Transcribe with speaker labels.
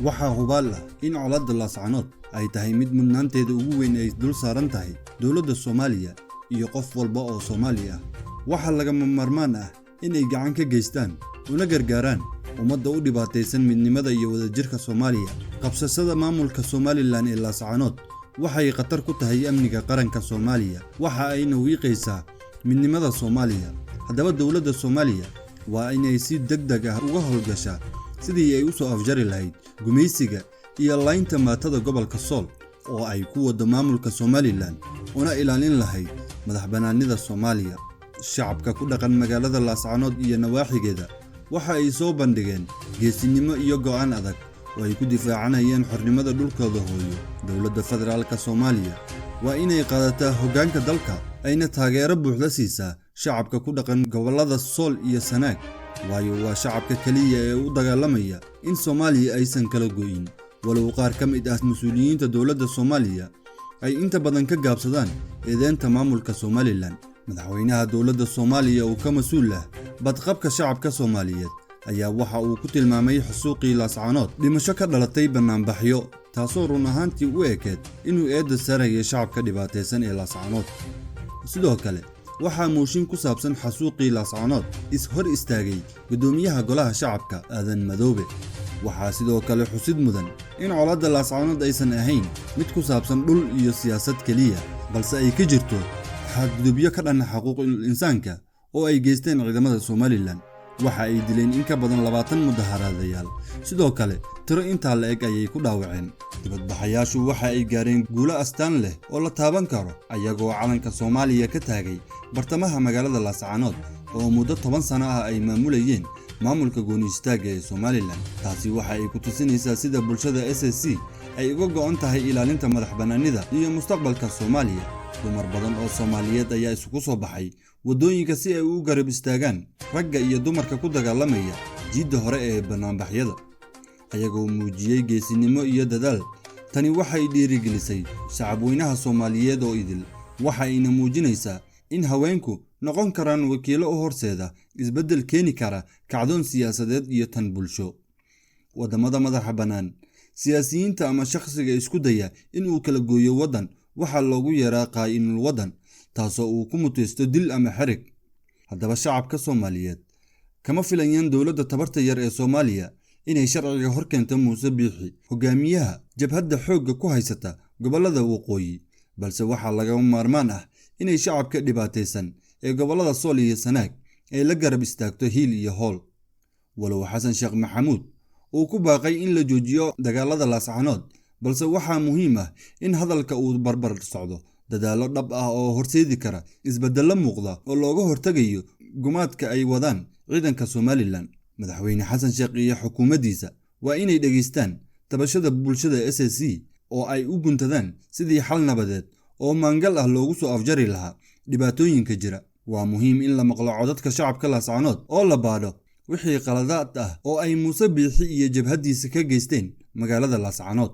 Speaker 1: waxaa hubaal ah in colaadda laascanood ay tahay mid mudnaanteeda ugu weyn ay dul saaran tahay dowladda Soomaaliya iyo qof walba oo Soomaali ah. Waxa lagama maarmaan ah in ay gacan ka geystaan una gargaaraan ummadda u dhibaataysan midnimada iyo wadajirka Soomaaliya. Qabsashada maamulka Somaliland ee laascanood waxay khatar ku tahay amniga qaranka Soomaaliya, waxa ayna wiiqaysaa midnimada Soomaaliya. Haddaba dowladda Soomaaliya waa inay si degdeg ah uga howlgashaa sidii ay u soo afjari lahayd gumaysiga iyo laynta maatada gobolka Sool oo ay ku wada maamulka Somaliland una ilaalin lahayd madaxbannaanida Soomaaliya. Shacabka ku dhaqan magaalada laascanood iyo nawaaxigeeda waxa ay soo bandhigeen geesinimo iyo go'aan adag oo ay ku difaacanayaan xornimada dhulkooda hooyo. Dowladda federaalka Soomaaliya waa inay qaadataa hoggaanka dalka ayna taageero buuxda siisaa shacabka ku dhaqan gobolada Sool iyo Sanaag, waayo waa shacabka kaliya ee u dagaalamaya in Soomaaliya aysan kala go'in. walow qaar ka mid ah mas'uuliyiinta dowladda Soomaaliya ay inta badan ka gaabsadaan eedeynta maamulka Somaliland. Madaxweynaha dowladda Soomaaliya oo ka mas'uul ah badqabka shacabka Soomaaliyeed ayaa waxa uu ku tilmaamay xuquuqii laascanood dhimasho ka dhalatay banaanbaxyo, taasoo run ahaantii u ekeed inuu eedda saarayo shacabka dhibaataysan ee laascanood. Sidoo kale waxaa mooshin ku saabsan xasuuqii laascanood hor istaagay gudoomiyaha golaha shacabka Aadan Madoobe. waxaa sidoo kale xusid mudan in colaadda laascanood aysan ahayn mid ku saabsan dhul iyo siyaasad kaliya, balse ay ka jirto xadgudubyo ka dhan xuquuqul insaanka oo ay geysteen ciidamada Somaliland. waxa ay dileen in ka badan 20 mudaharaadayaal, sidoo kale tiro intaa la eg ayay ku dhaawaceen. dibadbaxayaashu waxa ay gaareen guulo astaan leh oo la taaban karo ayagoo calanka Soomaaliya ka taagay bartamaha magaalada laascanood oo muddo 10 sano ah ay maamulayeen maamulka gooniistaaga ee Somaliland. taasi waxa ay ku tusinaysaa sida bulshada SSC ay uga go'an tahay ilaalinta madaxbannaanida iyo mustaqbalka Soomaaliya. dumar badan oo Soomaaliyeed ayaa isugu soo baxay wadooyinka si ay u garab istaagaan ragga iyo dumarka ku dagaalamaya jidda hore ee banaanbaxyada, ayagoo muujiyay geesinimo iyo dadaal. tani waxay dhiirigelisay shacabweynaha Soomaaliyeed oo idil, waxayna muujinaysaa in haweenku noqon karaan wakiilo u horseeda isbeddel keeni kara kacdoon siyaasadeed iyo tan bulsho. wadamada madaxa bannaan, siyaasiyiinta ama shakhsiga isku daya in uu kala gooyo waddan waxa loogu yeeraa qaa'inul waddan, taasoo uu ku muteysto dil ama xarig. haddaba shacabka Soomaaliyeed kama filayaan dowladda tabarta yar ee Soomaaliya inay sharciga hor keento Muuse Biixi, hogaamiyaha jabhadda xoogga ku haysata gobolada waqooyi, balse waxaa lagama maarmaan ah inay shacabka dhibaataysan ee gobolada Sool iyo Sanaag ay la garab istaagto hiil iyo hool. walow Xasan Sheekh Maxamuud uu ku baaqay in la joojiyo dagaalada laascanood, balse waxaa muhiim ah in hadalka uu barbar socdo dadaalo dhab ah oo horseedi kara isbeddello muuqda oo looga hortagayo gumaadka ay wadaan ciidanka Somaliland. madaxweyne Xasan Sheekh iyo xukuumaddiisa waa inay dhageystaan tabashada bulshada SSC oo ay u guntadaan sidii xal nabadeed oo maangal ah loogu soo afjari lahaa dhibaatooyinka jira. waa muhiim in la maqlo codadka shacabka laascanood oo la baadho wixii qaladaad ah oo ay Muuse Biixi iyo jabhaddiisa ka geysteen magaalada laascanood.